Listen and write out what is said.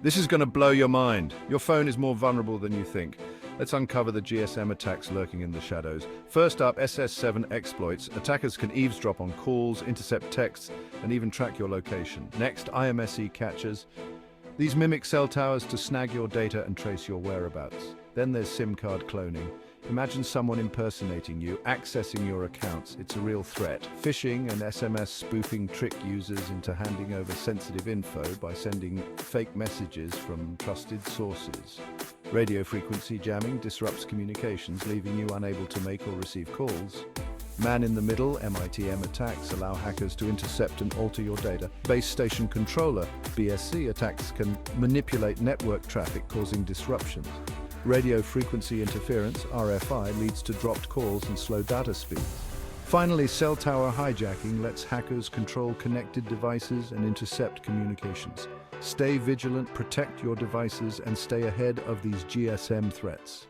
This is going to blow your mind. Your phone is more vulnerable than you think. Let's uncover the GSM attacks lurking in the shadows. First up, SS7 exploits. Attackers can eavesdrop on calls, intercept texts, and even track your location. Next, IMSE catchers. These mimic cell towers to snag your data and trace your whereabouts. Then there's SIM card cloning. Imagine someone impersonating you, accessing your accounts. It's a real threat. Phishing and SMS spoofing trick users into handing over sensitive info by sending fake messages from trusted sources. Radio frequency jamming disrupts communications, leaving you unable to make or receive calls. Man-in-the-middle (MITM) attacks allow hackers to intercept and alter your data. Base station controller (BSC) attacks can manipulate network traffic, causing disruptions. Radio frequency interference (RFI) leads to dropped calls and slow data speeds. Finally, cell tower hijacking lets hackers control connected devices and intercept communications. Stay vigilant, protect your devices, and stay ahead of these GSM threats.